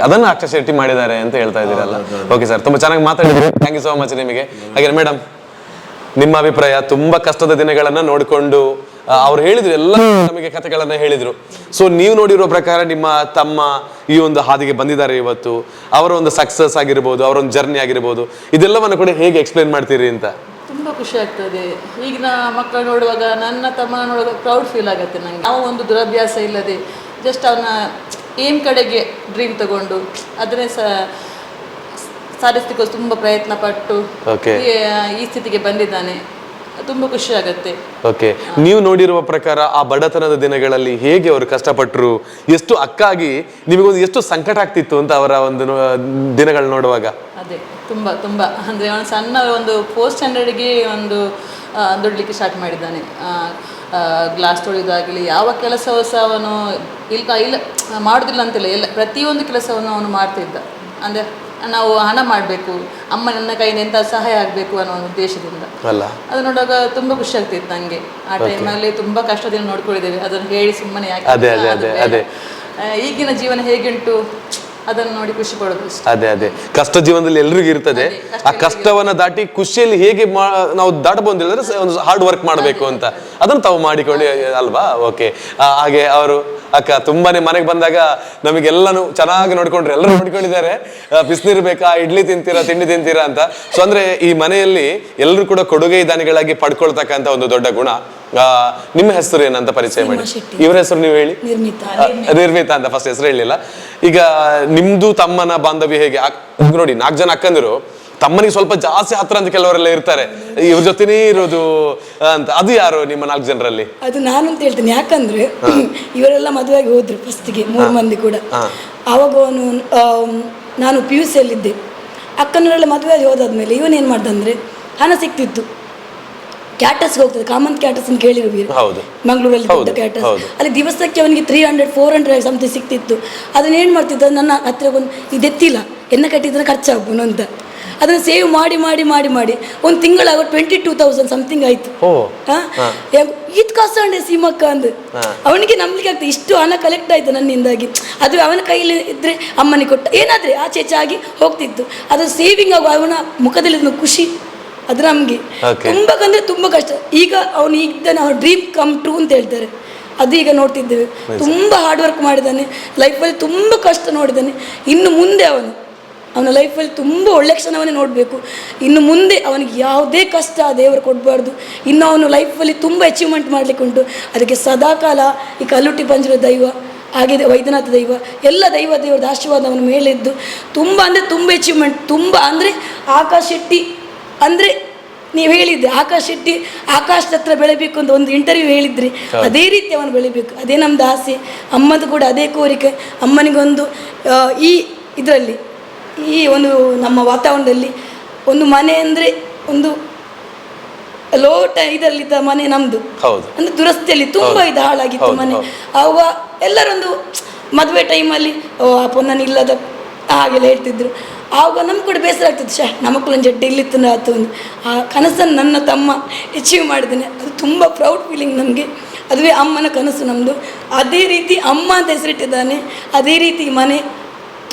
ಅದನ್ನ ಆಕಾಶ್ ಶೆಟ್ಟಿ ಮಾಡಿದ್ದಾರೆ ಅಂತ ಹೇಳ್ತಾ ಇದ್ದೀರಲ್ಲ. ಓಕೆ ಸರ್, ತುಂಬಾ ಚೆನ್ನಾಗಿ ಮಾತಾಡಿದ್ರಿ. ಥ್ಯಾಂಕ್ ಯು ಸೋ ಮಚ್ ನಿಮಗೆ. ಹಾಗೆ ಮೇಡಮ್, ನಿಮ್ಮ ಅಭಿಪ್ರಾಯ? ತುಂಬಾ ಕಷ್ಟದ ದಿನಗಳನ್ನ ನೋಡಿಕೊಂಡು ಅವ್ರು ಹೇಳಿದ್ರು, ಎಲ್ಲ ನಮಗೆ ಕಥೆಗಳನ್ನ ಹೇಳಿದ್ರು. ಸೊ ನೀವು ನೋಡಿರೋ ಪ್ರಕಾರ ನಿಮ್ಮ ತಮ್ಮ ಈ ಒಂದು ಹಾದಿಗೆ ಬಂದಿದ್ದಾರೆ ಇವತ್ತು, ಅವರ ಒಂದು ಸಕ್ಸಸ್ ಆಗಿರ್ಬೋದು, ಅವರ ಒಂದು ಜರ್ನಿ ಆಗಿರ್ಬೋದು, ಇದೆಲ್ಲವನ್ನು ಕೂಡ ಹೇಗೆ ಎಕ್ಸ್ಪ್ಲೇನ್ ಮಾಡ್ತೀರಿ ಅಂತ? ತುಂಬ ಖುಷಿ ಆಗ್ತದೆ. ಈಗಿನ ಮಕ್ಕಳು ನೋಡುವಾಗ, ನನ್ನ ತಮ್ಮನ ನೋಡುವಾಗ ಪ್ರೌಡ್ ಫೀಲ್ ಆಗುತ್ತೆ ನನಗೆ. ನಾವು ಒಂದು ದುರಭ್ಯಾಸ ಇಲ್ಲದೆ ಜಸ್ಟ್ ಅವನ ಏಮ್ ಕಡೆಗೆ ಡ್ರೀಮ್ ತಗೊಂಡು ಅದನ್ನೇ ಸಾಧಿಸ್ಲಿಕ್ಕೆ ತುಂಬ ಪ್ರಯತ್ನ ಪಟ್ಟು ಈ ಸ್ಥಿತಿಗೆ ಬಂದಿದ್ದಾನೆ. ತುಂಬ ಖುಷಿ ಆಗುತ್ತೆ. ಓಕೆ, ನೀವು ನೋಡಿರುವ ಪ್ರಕಾರ ಆ ಬಡತನದ ದಿನಗಳಲ್ಲಿ ಹೇಗೆ ಅವರು ಕಷ್ಟಪಟ್ಟರು, ಎಷ್ಟು ಅಕ್ಕಾಗಿ ನಿಮಗೊಂದು ಎಷ್ಟು ಸಂಕಟ ಆಗ್ತಿತ್ತು ಅಂತ ಅವರ ಒಂದು ದಿನಗಳು ನೋಡುವಾಗ? ಅದೇ ತುಂಬ ತುಂಬ ಅಂದರೆ ಅವನು ಸಣ್ಣ ಒಂದು 4th ಸ್ಟ್ಯಾಂಡರ್ಡ್ಗೆ ಒಂದು ದುಡ್ಲಿಕ್ಕೆ ಸ್ಟಾರ್ಟ್ ಮಾಡಿದ್ದಾನೆ. ಗ್ಲಾಸ್ ತೊಳೆಯೋದಾಗಲಿ ಯಾವ ಕೆಲಸವೂ ಸಹ ಅವನು ಇಲ್ಲ ಮಾಡೋದಿಲ್ಲ ಅಂತಿಲ್ಲ, ಎಲ್ಲ ಪ್ರತಿಯೊಂದು ಕೆಲಸವನ್ನು ಅವನು ಮಾಡ್ತಿದ್ದ. ಅಂದರೆ ನಾವು ಹಣ ಮಾಡಬೇಕು, ಅಮ್ಮ ನನ್ನ ಕೈಯಿಂದ ಎಂಥ ಸಹಾಯ ಆಗಬೇಕು ಅನ್ನೋ ಒಂದು ಉದ್ದೇಶದಿಂದ. ಅದು ನೋಡುವಾಗ ತುಂಬ ಖುಷಿ ಆಗ್ತಿತ್ತು ನನಗೆ. ಆ ಟೈಮಲ್ಲಿ ತುಂಬ ಕಷ್ಟದಿಂದ ನೋಡ್ಕೊಂಡಿದ್ದೇವೆ, ಅದನ್ನು ಹೇಳಿ ಸುಮ್ಮನೆ ಯಾಕೆ. ಈಗಿನ ಜೀವನ ಹೇಗುಂಟು ಅದನ್ನು ನೋಡಿ ಖುಷಿ ಪಡೋದು. ಅದೇ ಕಷ್ಟ ಜೀವನದಲ್ಲಿ ಎಲ್ರಿಗೂ ಇರ್ತದೆ. ಆ ಕಷ್ಟವನ್ನ ದಾಟಿ ಖುಷಿಯಲ್ಲಿ ಹೇಗೆ ನಾವು ದಾಟಬಹುದು ಹೇಳಿದ್ರೆ ಒಂದು ಹಾರ್ಡ್ ವರ್ಕ್ ಮಾಡಬೇಕು ಅಂತ, ಅದನ್ನು ತಾವು ಮಾಡಿಕೊಳ್ಳಿ ಅಲ್ವಾ? ಓಕೆ, ಹಾಗೆ ಅವರು ಅಕ್ಕ ತುಂಬಾನೇ ಮನೆಗೆ ಬಂದಾಗ ನಮಗೆಲ್ಲಾನು ಚೆನ್ನಾಗಿ ನೋಡ್ಕೊಂಡ್ರೆ, ಎಲ್ಲರೂ ನೋಡ್ಕೊಂಡಿದ್ದಾರೆ. ಬಿಸಿನೀರು ಬೇಕಾ, ಇಡ್ಲಿ ತಿಂತೀರಾ, ತಿಂಡಿ ತಿಂತೀರಾ ಅಂತ. ಸೊ ಅಂದ್ರೆ ಈ ಮನೆಯಲ್ಲಿ ಎಲ್ಲರೂ ಕೂಡ ಕೊಡುಗೆ ದಾನಿಗಳಾಗಿ ಪಡ್ಕೊಳ್ತಕ್ಕಂಥ ಒಂದು ದೊಡ್ಡ ಗುಣ. ನಿಮ್ಮ ಹೆಸರು ಏನಂತ ಪರಿಚಯ ಮಾಡಿ. ಇವರ ಹೆಸರು ನೀವು ಹೇಳಿ. ನಿರ್ಮಿತಾ ಅಂತ ಫಸ್ಟ್ ಹೆಸರು ಹೇಳಿಲ್ಲ. ಈಗ ನಿಮ್ದು ತಮ್ಮನ ಬಾಂಧವ್ಯ ಹೇಗೆ? ನೋಡಿ, 4 ಜನ ಅಕ್ಕಂದಿರು, ತಮ್ಮನಿಗೆ ಸ್ವಲ್ಪ ಜಾಸ್ತಿ ಹತ್ರ ಅಂತ ಕೆಲವರೆಲ್ಲ ಇರ್ತಾರೆ, ಇವ್ರ ಜೊತೆನೇ ಇರೋದು ಅಂತ. ಅದು ಯಾರು ನಿಮ್ಮ 4 ಜನರಲ್ಲಿ? ಅದು ನಾನು ಅಂತ ಹೇಳ್ತೇನೆ. ಯಾಕಂದ್ರೆ ಇವರೆಲ್ಲ ಮದುವೆಗೆ ಹೋದ್ರು ಫಸ್ಟಿಗೆ 3 ಮಂದಿ ಕೂಡ. ಆವಾಗ ಅವನು ನಾನು PUC ಯಲ್ಲಿದ್ದೆ. ಅಕ್ಕನವರೆಲ್ಲ ಮದುವೆಗೆ ಹೋದಾದ್ಮೇಲೆ ಇವನೇನು ಮಾಡ್ದಂದ್ರೆ, ಹಣ ಸಿಕ್ತಿತ್ತು, ಕ್ಯಾಟಸ್ಗೆ ಹೋಗ್ತದೆ, ಕಾಮನ್ ಕ್ಯಾಟಸ್ ಅಂತ ಕೇಳಿರುವೀರು, ಮಂಗಳೂರಲ್ಲಿ ದೊಡ್ಡ ಕ್ಯಾಟಸ್. ಅಲ್ಲಿ ದಿವಸಕ್ಕೆ ಅವನಿಗೆ 300-400 ಸಮಥಿಂಗ್ ಸಿಕ್ತಿತ್ತು. ಅದನ್ನ ಏನು ಮಾಡ್ತಿದ್ದ, ನನ್ನ ಹತ್ರ ಒಂದು ಇದೆತ್ತಿಲ್ಲ, ಎಣ್ಣೆ ಕಟ್ಟಿದ್ರೆ ಖರ್ಚಾಗ್ಬೋದು ಅಂತ ಅದನ್ನು ಸೇವ್ ಮಾಡಿ ಮಾಡಿ ಮಾಡಿ ಮಾಡಿ ಒಂದು ತಿಂಗಳಾಗ 22,000 ಸಮಥಿಂಗ್ ಆಯ್ತು. ಇದು ಕಾಸಂಡೆ ಸೀಮಕ್ಕ ಅಂದು ಅವನಿಗೆ ನಂಬಲಿಕ್ಕೆ ಆಗ್ತದೆ, ಇಷ್ಟು ಹಣ ಕಲೆಕ್ಟ್ ಆಯ್ತು ನನ್ನಿಂದಾಗಿ. ಅದು ಅವನ ಕೈಯಲ್ಲಿ ಇದ್ರೆ ಅಮ್ಮನಿಗೆ ಕೊಟ್ಟ ಏನಾದ್ರೆ ಆಚೆ ಆಗಿ ಹೋಗ್ತಿತ್ತು. ಅದು ಸೇವಿಂಗ್ ಆಗುವ ಅವನ ಮುಖದಲ್ಲಿ ಖುಷಿ, ಅದು ನಮಗೆ ತುಂಬ ಅಂದರೆ ತುಂಬ ಕಷ್ಟ. ಈಗ ಅವನು ಇದ್ದಾನೆ, ಅವನ ಡ್ರೀಮ್ ಕಮ್ ಟ್ರೂ ಅಂತ ಹೇಳ್ತಾರೆ, ಅದು ಈಗ ನೋಡ್ತಿದ್ದೇವೆ. ತುಂಬ ಹಾರ್ಡ್ ವರ್ಕ್ ಮಾಡಿದ್ದಾನೆ, ಲೈಫಲ್ಲಿ ತುಂಬ ಕಷ್ಟ ನೋಡಿದ್ದಾನೆ. ಇನ್ನು ಮುಂದೆ ಅವನ ಲೈಫಲ್ಲಿ ತುಂಬ ಒಳ್ಳೆ ಕ್ಷಣವನ್ನೇ ನೋಡಬೇಕು. ಇನ್ನು ಮುಂದೆ ಅವನಿಗೆ ಯಾವುದೇ ಕಷ್ಟ ದೇವರು ಕೊಡಬಾರ್ದು. ಇನ್ನು ಅವನು ಲೈಫಲ್ಲಿ ತುಂಬ ಅಚೀವ್ಮೆಂಟ್ ಮಾಡಲಿಕ್ಕೆ ಉಂಟು. ಅದಕ್ಕೆ ಸದಾಕಾಲ ಈ ಕಲ್ಲುಟ್ಟಿ ಪಂಜರ ದೈವ, ಹಾಗೆ ವೈದ್ಯನಾಥ ದೈವ, ಎಲ್ಲ ದೇವರದ ಆಶೀರ್ವಾದ ಅವನ ಮೇಲಿದ್ದು ತುಂಬ ಅಂದರೆ ತುಂಬ ಅಚೀವ್ಮೆಂಟ್. ತುಂಬ ಅಂದರೆ ಆಕಾಶ್ ಶೆಟ್ಟಿ ಅಂದರೆ ನೀವು ಹೇಳಿದ್ದೆ, ಆಕಾಶ್ ಶೆಟ್ಟಿ ಆಕಾಶದ ಹತ್ರ ಬೆಳಿಬೇಕು ಅಂತ ಒಂದು ಇಂಟರ್ವ್ಯೂ ಹೇಳಿದ್ರಿ, ಅದೇ ರೀತಿ ಅವನು ಬೆಳಿಬೇಕು, ಅದೇ ನಮ್ಮದು ಆಸೆ. ಅಮ್ಮದು ಕೂಡ ಅದೇ ಕೋರಿಕೆ. ಅಮ್ಮನಿಗೊಂದು ಈ ಇದರಲ್ಲಿ, ಈ ಒಂದು ನಮ್ಮ ವಾತಾವರಣದಲ್ಲಿ ಒಂದು ಮನೆ ಅಂದರೆ ಒಂದು ಲೋಟ ಇದರಲ್ಲಿದ್ದ ಮನೆ ನಮ್ಮದು, ಅಂದರೆ ದುರಸ್ತಿಯಲ್ಲಿ ತುಂಬ ಇದು ಹಾಳಾಗಿತ್ತು ಮನೆ. ಆವಾಗ ಎಲ್ಲರೊಂದು ಮದುವೆ ಟೈಮಲ್ಲಿ ಪೊನ್ನನ ಇಲ್ಲದ ಹಾಗೆಲ್ಲ ಹೇಳ್ತಿದ್ರು. ಆವಾಗ ನಮ್ಗೆ ಕೂಡ ಬೇಸರ ಆಗ್ತಿತ್ತು, ನಮ್ಮ ಮಕ್ಕಳನ್ನ ಜಡ್ಡಿ ಇಲ್ಲಿತ್ತು ಆಯ್ತು ಒಂದು. ಆ ಕನಸನ್ನು ನನ್ನ ತಮ್ಮ ಅಚೀವ್ ಮಾಡಿದ್ದೇನೆ, ಅದು ತುಂಬ ಪ್ರೌಡ್ ಫೀಲಿಂಗ್ ನಮಗೆ. ಅದುವೇ ಅಮ್ಮನ ಕನಸು ನಮ್ಮದು. ಅದೇ ರೀತಿ ಅಮ್ಮ ಅಂತ ಹೆಸರಿಟ್ಟಿದ್ದಾನೆ, ಅದೇ ರೀತಿ ಮನೆ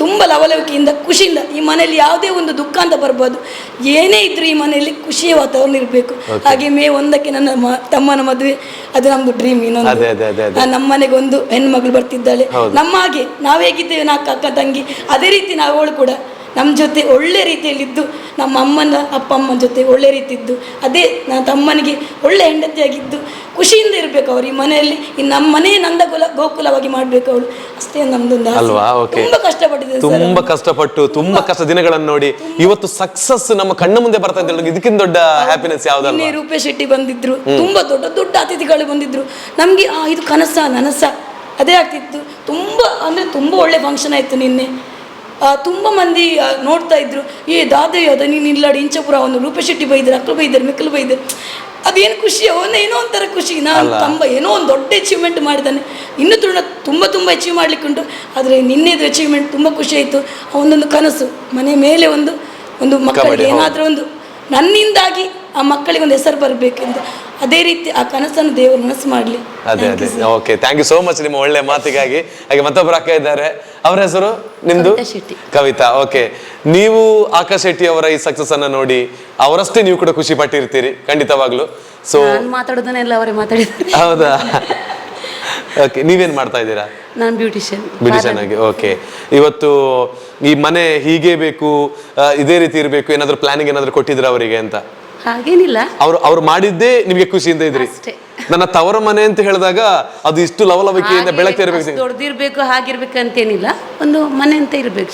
ತುಂಬ ಲವಲವಿಕೆಯಿಂದ ಖುಷಿಯಿಂದ ಈ ಮನೆಯಲ್ಲಿ ಯಾವುದೇ ಒಂದು ದುಃಖ ಅಂತ ಬರ್ಬೋದು, ಏನೇ ಇದ್ರೂ ಈ ಮನೆಯಲ್ಲಿ ಖುಷಿಯ ವಾತಾವರಣ ಇರಬೇಕು. ಹಾಗೆ ಮೇ 1ಕ್ಕೆ ನನ್ನ ತಮ್ಮನ ಮದುವೆ, ಅದು ನಮ್ದು ಡ್ರೀಮ್. ಇನ್ನೊಂದು ನಮ್ಮ ಮನೆಗೆ ಒಂದು ಹೆಣ್ಮಗಳು ಬರ್ತಿದ್ದಾಳೆ, ನಮ್ಮ ಹಾಗೆ ನಾವು ಹೇಗಿದ್ದೇವೆ 4 ಅಕ್ಕ ತಂಗಿ ಅದೇ ರೀತಿ ನಾವು ಅವಳು ಕೂಡ ನಮ್ಮ ಜೊತೆ ಒಳ್ಳೆ ರೀತಿಯಲ್ಲಿದ್ದು, ನಮ್ಮ ಅಮ್ಮನ ಅಪ್ಪ ಅಮ್ಮನ ಜೊತೆ ಒಳ್ಳೆ ರೀತಿ ಇದ್ದು, ಅದೇ ನನ್ನ ತಮ್ಮನಿಗೆ ಒಳ್ಳೆ ಹೆಂಡತಿಯಾಗಿದ್ದು ಖುಷಿಯಿಂದ ಇರಬೇಕು ಅವರು ಈ ಮನೆಯಲ್ಲಿ. ನಮ್ಮ ಮನೆ ನಂದ ಗೋಕುಲವಾಗಿ ಮಾಡಬೇಕು ಅವಳು, ಅಷ್ಟೇ ನಮ್ದೊಂದು ಅಲ್ವಾ? ತುಂಬಾ ಕಷ್ಟಪಟ್ಟಿದೆ, ತುಂಬಾ ಕಷ್ಟಪಟ್ಟು ತುಂಬಾ ಕಷ್ಟ ದಿನಗಳನ್ನು ನೋಡಿ ಇವತ್ತು ಸಕ್ಸಸ್ ನಮ್ಮ ಕಣ್ಣ ಮುಂದೆ ಬರ್ತಾ ಇದ್ದ, ಇದಕ್ಕಿಂತ ದೊಡ್ಡ ಹ್ಯಾಪಿನೆಸ್ ಯಾವ್ದಲ್ಲ. ರೂಪೇಶ್ ಶೆಟ್ಟಿ ಬಂದಿದ್ರು, ತುಂಬಾ ದೊಡ್ಡ ದೊಡ್ಡ ಅತಿಥಿಗಳು ಬಂದಿದ್ರು. ನಮ್ಗೆ ಇದು ಕನಸ ನನಸ ಅದೇ ಆಗ್ತಿತ್ತು. ತುಂಬಾ ಅಂದ್ರೆ ತುಂಬಾ ಒಳ್ಳೆ ಫಂಕ್ಷನ್ ಆಯ್ತು ನಿನ್ನೆ. ತುಂಬ ಮಂದಿ ನೋಡ್ತಾ ಇದ್ರು, ದಾದಯ್ಯ ಅದ ನೀನು ಇಲ್ಲಾಡಿ ಇಂಚಪುರ ಒಂದು ರೂಪೇಶ್ ಶೆಟ್ಟಿ ಬೈದರು, ಅಕ್ಕಳು ಬೈದರು, ಮೆಕ್ಕಲು ಬೈದರು. ಅದೇನು ಖುಷಿ, ಏನೋ ಒಂಥರ ಖುಷಿ. ನಾನು ಏನೋ ಒಂದು ದೊಡ್ಡ ಅಚೀವ್ಮೆಂಟ್ ಮಾಡಿದ್ದಾನೆ, ಇನ್ನೂ ತುಂಬ ಅಚೀವ್ ಮಾಡ್ಲಿಕ್ಕೆ ಉಂಟು. ಆದರೆ ನಿನ್ನೆದು ಅಚೀವ್ಮೆಂಟ್ ತುಂಬ ಖುಷಿ ಆಯಿತು. ಒಂದೊಂದು ಕನಸು ಮನೆ ಮೇಲೆ ಒಂದು ಮಕ್ಕಳಿಗೆ ಏನಾದರೂ ಒಂದು ನನ್ನಿಂದಾಗಿ ಆ ಮಕ್ಕಳಿಗೆ ಒಂದು ಹೆಸರು ಬರಬೇಕೆಂದು, ಅದೇ ರೀತಿ ಆ ಕನಸನ್ನು ದೇವರು ನನಸು ಮಾಡಲಿ. ಅದೇ okay, thank you so much ನಿಮ್ಮ ಒಳ್ಳೆ ಮಾತಿಗಾಗಿ. ಹಾಗೆ ಮತ್ತೊಬ್ಬರು ಅಕ್ಕ ಇದ್ದಾರೆ, ಅವರ ಹೆಸರು ನಿಮ್ದು? ಕವಿತಾ. ಓಕೆ, ನೀವು ಆಕಾಶ್ ಶೆಟ್ಟಿ ಅವರ ಈ ಸಕ್ಸಸ್ ಅನ್ನ ನೋಡಿ ಅವರಷ್ಟೇ ನೀವು ಕೂಡ ಖುಷಿ ಪಟ್ಟಿರ್ತೀರಿ ಖಂಡಿತವಾಗ್ಲು. ಸೊ ಮಾತಾಡೋದನ್ನೆಲ್ಲ ಅವರೇ ಮಾತಾಡಿದ್ದಾರೆ. ಹೌದಾ? ಓಕೆ, ನೀವೇನ್ ಮಾಡ್ತಾ ಇದ್ದೀರಾ? ನಾನು ಬ್ಯೂಟಿಷಿಯನ್ ಆಗಿ. ಓಕೆ, ಇವತ್ತು ಈ ಮನೆ ಹೀಗೆ ಬೇಕು, ಇದೇ ರೀತಿ ಇರಬೇಕು, ಏನಾದ್ರು ಪ್ಲಾನಿಂಗ್ ಏನಾದ್ರು ಕೊಟ್ಟಿದ್ರ ಅವರಿಗೆ ಅಂತ? ಹಾಗೇನಿಲ್ಲ, ಅವ್ರು ಮಾಡಿದ್ದೇ ನಿಮ್ಗೆ ಖುಷಿಯಿಂದ ಇದ್ರಿ. ನನ್ನ ತವರ ಮನೆ ಅಂತ ಹೇಳಿದಾಗ ಅದು ಇಷ್ಟು ಲವಲವಿಕೆಯಿಂದ ಬೆಳಕಿರ್ಬೇಕು, ದೊಡ್ಡದಿರ್ಬೇಕು, ಹಾಗಿರ್ಬೇಕು ಅಂತೇನಿಲ್ಲ, ಒಂದು ಮನೆ ಅಂತ ಇರ್ಬೇಕು.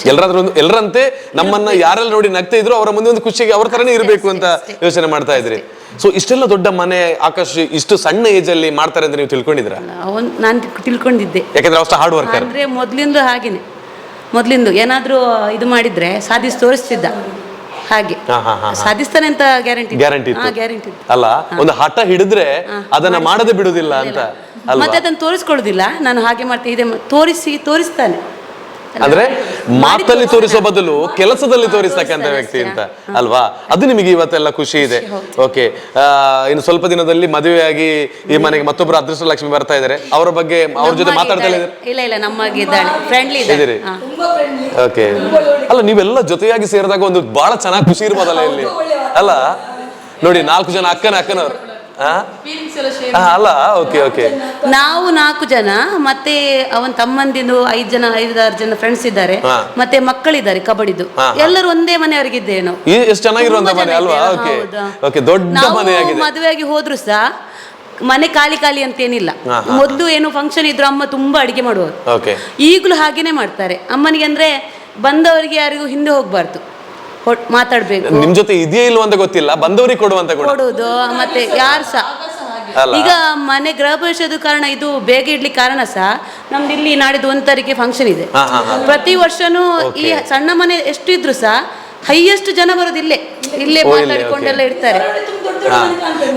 ಎಲ್ಲರಂತೆ ನಮ್ಮನ್ನ ಯಾರೆಲ್ಲ ನೋಡಿ ನಗ್ತಾ ಇದ್ರು ಅವರ ಮುಂದೆ ಒಂದು ಖುಷಿಗೆ ಅವ್ರ ತರನೇ ಇರಬೇಕು ಅಂತ ಯೋಚನೆ ಮಾಡ್ತಾ ಇದ್ರಿ. ಸೊ ಇಷ್ಟೆಲ್ಲ ದೊಡ್ಡ ಮನೆ ಆಕಾಶ್ ಇಷ್ಟು ಸಣ್ಣ ಏಜ್ ಅಲ್ಲಿ ಮಾಡ್ತಾರೆ ಅಂತ ನೀವು ತಿಳ್ಕೊಂಡಿದ್ರ? ನಾನು ತಿಳ್ಕೊಂಡಿದ್ದೆ, ಯಾಕಂದ್ರೆ ಅಷ್ಟು ಹಾರ್ಡ್ ವರ್ಕರ್. ಅಂದ್ರೆ ಮೊದ್ಲಿಂದು ಏನಾದ್ರೂ ಇದು ಮಾಡಿದ್ರೆ ಸಾಧಿಸಿ ತೋರಿಸ್ತಿದ್ದ. ಹಾಗೆ ಸಾಧಿಸ್ತಾನೆ ಅಂತ ಗ್ಯಾರಂಟಿ ಅಲ್ಲ, ಒಂದು ಹಠ ಹಿಡಿದ್ರೆ ಅದನ್ನ ಮಾಡದೆ ಬಿಡುದಿಲ್ಲ ಅಂತ. ಮತ್ತೆ ಅದನ್ನ ತೋರಿಸ್ಕೊಳ್ಳೋದಿಲ್ಲ, ನಾನು ಹಾಗೆ ಮಾಡ್ತೀನಿ ಇದೆ ತೋರಿಸ್ತಾನೆ. ಅಂದ್ರೆ ಮಾತಲ್ಲಿ ತೋರಿಸೋ ಬದಲು ಕೆಲಸದಲ್ಲಿ ತೋರಿಸ್ತಕ್ಕಂಥ ವ್ಯಕ್ತಿ ಅಂತ ಅಲ್ವಾ? ಅದು ನಿಮಗೆ ಇವತ್ತೆಲ್ಲ ಖುಷಿ ಇದೆ. ಓಕೆ, ಇನ್ನು ಸ್ವಲ್ಪ ದಿನದಲ್ಲಿ ಮದುವೆಯಾಗಿ ಈ ಮನೆಗೆ ಮತ್ತೊಬ್ಬರು ಅದೃಷ್ಟ ಲಕ್ಷ್ಮಿ ಬರ್ತಾ ಇದ್ದಾರೆ. ಅವರ ಬಗ್ಗೆ ಅವ್ರ ಜೊತೆ ಮಾತಾಡ್ತಾ ಇಲ್ಲ ನಮಗೆ ಫ್ರೆಂಡ್ಲಿ ಇದ್ದೀರಿ. ಓಕೆ, ಅಲ್ಲ ನೀವೆಲ್ಲ ಜೊತೆಯಾಗಿ ಸೇರಿದಾಗ ಒಂದು ಬಹಳ ಚೆನ್ನಾಗಿ ಖುಷಿ ಇರ್ಬೋದಲ್ಲ ಇಲ್ಲಿ, ಅಲ್ಲ? ನೋಡಿ 4 ಜನ ಅಕ್ಕನವರು ಅಲ್ಲ? ಓಕೆ, ನಾವು 4 ಜನ, ಮತ್ತೆ ಅವನ ತಮ್ಮಂದಿನ 5-6 ಜನ ಫ್ರೆಂಡ್ಸ್ ಇದ್ದಾರೆ, ಮತ್ತೆ ಮಕ್ಕಳಿದ್ದಾರೆ ಕಬಡ್ಡಿದು. ಎಲ್ಲರೂ ಒಂದೇ ಮನೆಯವರಿಗಿದ್ದೇವೆ ನಾವು. ಎಷ್ಟು ಚೆನ್ನಾಗಿರುವಂತ ಮನೆ ಅಲ್ವಾ? ಓಕೆ, ದೊಡ್ಡ ಮನೆಯಾಗಿದೆ. ಮದುವೆಯಾಗಿ ಹೋದ್ರು ಸಹ ಮನೆ ಖಾಲಿ ಅಂತೇನಿಲ್ಲ. ಮೊದಲು ಏನು ಫಂಕ್ಷನ್ ಇದ್ರು ಅಮ್ಮ ತುಂಬಾ ಅಡಿಗೆ ಮಾಡುವರು, ಈಗಲೂ ಹಾಗೇನೆ ಮಾಡ್ತಾರೆ. ಅಮ್ಮನಿಗೆ ಅಂದ್ರೆ ಬಂದವರಿಗೆ ಯಾರಿಗೂ ಹಿಂದೆ ಹೋಗ್ಬಾರ್ದು, ಮಾತಾಡ್ಬೇಕು. ನಿಮ್ ಜೊತೆ ಇದೆಯೇ ಇಲ್ವ ಅಂತ ಗೊತ್ತಿಲ್ಲ, ಬಂದವರಿಗೆ ಕೊಡುವುದು. ಮತ್ತೆ ಯಾರು ಸಹ ಈಗ ಮನೆ ಗೃಹ ಪ್ರವೇಶದ ಕಾರಣ ಇದು ಬೇಗ ಇಡ್ಲಿಕ್ಕೆ ಕಾರಣ ಸಹ ನಮ್ದು ಇಲ್ಲಿ ನಾಡಿದ್ದು 1 ತಾರೀಕಿಗೆ ಫಂಕ್ಷನ್ ಇದೆ. ಪ್ರತಿ ವರ್ಷನೂ ಈ ಸಣ್ಣ ಮನೆ ಎಷ್ಟು ಇದ್ರು ಸಹ ಹೈಯೆಸ್ಟ್ ಜನ ಬರೋದು ಇಲ್ಲೇ ಮಾತಾಡಿಕೊಂಡೆಲ್ಲ ಇರ್ತಾರೆ.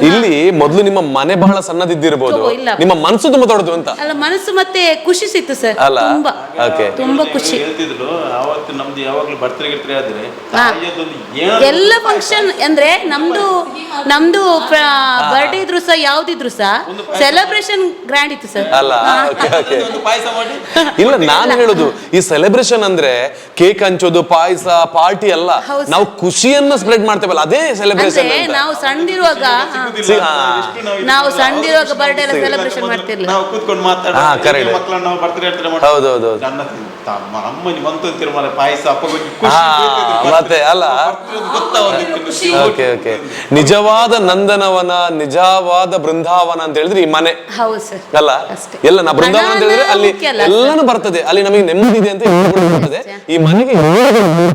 ಇಲ್ಲಿ ಮೊದಲು ನಿಮ್ಮ ಮನೆ ಬಹಳ ಸಣ್ಣದಿದ್ದಿರಬಹುದು, ನಿಮ್ಮ ಮನಸ್ಸು ತುಂಬಾ ದೊಡ್ಡದು ಅಂತ. ಅಲ್ಲ, ಮನಸ್ಸು ಮತ್ತೆ ಖುಷಿ ಸಿಕ್ತು ಸರ್, ತುಂಬಾ ಖುಷಿ. ಅವತ್ತು ನಮ್ದು ಯಾವಾಗ್ಲೂ ಬರ್ತ್ಡೇ ಆದ್ರೆ ಎಲ್ಲ ಫಂಕ್ಷನ್ ಅಂದ್ರೆ ನಮ್ದು ಬರ್ಡೇ ಇದ್ರು ಸಹ ಯಾವ್ದಿದ್ರು ಸಹ ಸೆಲೆಬ್ರೇಷನ್ ಗ್ರ್ಯಾಂಡ್ ಇತ್ತು ಸರ್. ಇಲ್ಲ, ನಾನು ಹೇಳುದು ಈ ಸೆಲೆಬ್ರೇಷನ್ ಅಂದ್ರೆ ಕೇಕ್ ಹಂಚೋದು, ಪಾಯಸ, ಪಾರ್ಟಿ ಅಲ್ಲ, ನಾವು ಖುಷಿಯನ್ನ ಸ್ಪ್ರೆಡ್ ಮಾಡ್ತೇವಲ್ಲ ಅದೇ ಸೆಲೆಬ್ರೇಷನ್. ನಾವು ಸಣ್ಣದಿರುವಾಗ ಬರ್ಡೇ ಎಲ್ಲ ಸೆಲೆಬ್ರೇಷನ್ ಮಾಡ್ತಿರ್ಲಿಲ್ಲ. ನಾವು ಕೂತ್ಕೊಂಡು ಮಾತಾಡೋದು, ಮಕ್ಕಳನ್ನ ನಾವು ಬರ್ತ್ಡೇ ಹೇಳ್ತಾರೆ. ಹೌದೌದು, ಅಮ್ಮನಿ ಬಂತು ತಿರುಮಲ ಪಾಯಸ ಮತ್ತೆ ಅಲ್ಲ. ಓಕೆ, ನಿಜವಾದ ನಂದನವನ, ನಿಜವಾದ ಬೃಂದಾವನ ಅಂತ ಹೇಳಿದ್ರೆ ಈ ಮನೆ ಅಲ್ಲ? ಎಲ್ಲ ನಾ ಬೃಂದಾವನ ಅಂತ ಹೇಳಿದ್ರೆ ಅಲ್ಲಿ ಎಲ್ಲಾನು ಬರ್ತದೆ, ಅಲ್ಲಿ ನಮಗೆ ನೆಮ್ಮದಿ ಇದೆ ಅಂತ ಬರ್ತದೆ. ಈ ಮನೆಗೆ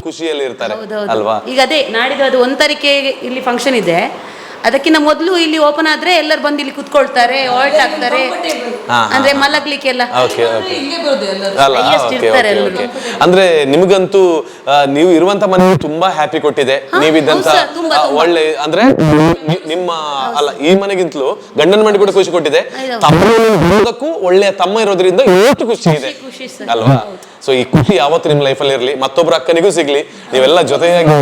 ಖುಷಿಯಲ್ಲಿ ಇರ್ತಾರೆ ಅಲ್ವಾ? ಈಗ ಅದೇ ನಾಡಿದ್ದು ಅದು 1 ತಾರೀಕಿಗೆ ಇಲ್ಲಿ ಫಂಕ್ಷನ್ ಇದೆ, ಅದಕ್ಕಿಂತ ಮೊದಲು ಇಲ್ಲಿ ಓಪನ್ ಆದ್ರೆ ಎಲ್ಲರೂ ಬಂದು ಇಲ್ಲಿ ಕುತ್ಕೊಳ್ತಾರೆ, ಆಲ್ಟ್ ಆಗ್ತಾರೆ, ಅಂದ್ರೆ ಮಲಗ್ಲಿಕ್ಕೆಲ್ಲ ಅಂದ್ರೆ ನಿಮ್ಗಂತೂ ನೀವು ಇರುವಂತ ಮನೆ ತುಂಬಾ ಹ್ಯಾಪಿ ಕೊಟ್ಟಿದೆ. ನೀವಿದ್ದಂತ ಒಳ್ಳೆ ಅಂದ್ರೆ ನಿಮ್ಮ ಅಲ್ಲ ಈ ಮನೆಗಿಂತಲೂ ಗಂಡನ ಮನೆ ಕೂಡ ಖುಷಿ ಕೊಟ್ಟಿದೆ. ತಮ್ಮಕ್ಕೂ ಒಳ್ಳೆಯ ತಮ್ಮ ಇರೋದ್ರಿಂದ ಎಷ್ಟು ಖುಷಿ ಇದೆ ಅಲ್ವಾ? ಸೊ ಈ ಖುಷಿ ಯಾವತ್ತು ನಿಮ್ ಲೈಫಲ್ಲಿ ಇರ್ಲಿ, ಮತ್ತೊಬ್ಬರ ಅಕ್ಕನಿಗೂ ಸಿಗ್ಲಿ, ನೀವೆಲ್ಲ ಜೊತೆಯಾಗಿ.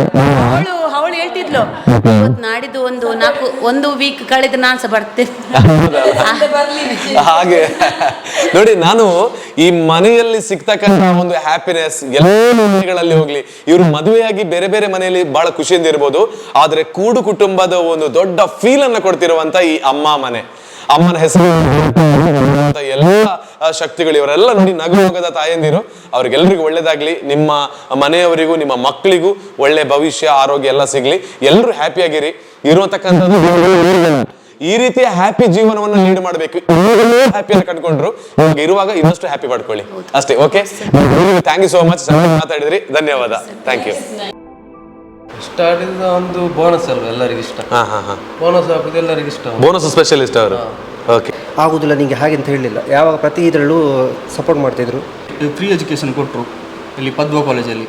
ಅವಳು ಹೇಳ್ತಿದ್ಲು ಇವತ್ತು ನಾಡಿದ್ದು ಒಂದು ವೀಕ್ ಕಳೆದು ನಾನು ಸಹ ಬರ್ತೇನೆ. ಹಾಗೆ ನೋಡಿ, ನಾನು ಈ ಮನೆಯಲ್ಲಿ ಸಿಗ್ತಕ್ಕಂಥ ಒಂದು ಹ್ಯಾಪಿನೆಸ್ ಎಲ್ಲ ಮನೆಗಳಲ್ಲಿ ಹೋಗ್ಲಿ, ಇವರು ಮದುವೆಯಾಗಿ ಬೇರೆ ಬೇರೆ ಮನೆಯಲ್ಲಿ ಬಹಳ ಖುಷಿಯಿಂದ ಇರ್ಬೋದು, ಆದ್ರೆ ಕೂಡು ಕುಟುಂಬದ ಒಂದು ದೊಡ್ಡ ಫೀಲ್ ಅನ್ನ ಕೊಡ್ತಿರುವಂತ ಈ ಅಮ್ಮ ಮನೆ, ಅಮ್ಮನ ಹೆಸರು ಎಲ್ಲ ಶಕ್ತಿಗಳು ಇವರೆಲ್ಲ ನೋಡಿ ನಗು ಹೋಗದ ತಾಯಂದಿರು. ಅವ್ರಿಗೆಲ್ಲರಿಗೂ ಒಳ್ಳೇದಾಗ್ಲಿ, ನಿಮ್ಮ ಮನೆಯವರಿಗೂ ನಿಮ್ಮ ಮಕ್ಕಳಿಗೂ ಒಳ್ಳೆ ಭವಿಷ್ಯ, ಆರೋಗ್ಯ ಎಲ್ಲ ಸಿಗ್ಲಿ, ಎಲ್ಲರೂ ಹ್ಯಾಪಿಯಾಗಿರಿ. ಇರುವಂತಕ್ಕಂಥದ್ದು ಈ ರೀತಿಯ ಹ್ಯಾಪಿ ಜೀವನವನ್ನು ಲೀಡ್ ಮಾಡಬೇಕು. ಹ್ಯಾಪಿಯನ್ನು ಕಂಡುಕೊಂಡ್ರು, ಇವಾಗ ಇರುವಾಗ ಇನ್ನಷ್ಟು ಹ್ಯಾಪಿ ಮಾಡ್ಕೊಳ್ಳಿ ಅಷ್ಟೇ. Okay, thank you so much, ಮಾತಾಡಿದ್ರಿ, ಧನ್ಯವಾದ, ಥ್ಯಾಂಕ್ ಯು. ಸ್ಟಾರ್ಟಿಂದ ಒಂದು ಬೋನಸ್ ಅಲ್ವಾ ಎಲ್ಲರಿಗೂ ಇಷ್ಟ. ಬೋನಸ್ ಹಾಕೋದು ಎಲ್ಲರಿಗೂ ಇಷ್ಟ. ಬೋನಸ್ ಸ್ಪೆಷಲಿಸ್ಟ್ ಅವರು. ಓಕೆ, ಆಗುದಿಲ್ಲ ನಿಮಗೆ ಹಾಗೆ ಅಂತ ಹೇಳಲಿಲ್ಲ, ಯಾವಾಗ ಪ್ರತಿ ಇದರಲ್ಲೂ ಸಪೋರ್ಟ್ ಮಾಡ್ತಿದ್ರು. ಫ್ರೀ ಎಜುಕೇಶನ್ ಕೊಟ್ಟರು ಇಲ್ಲಿ ಪದ್ಮ ಕಾಲೇಜಲ್ಲಿ.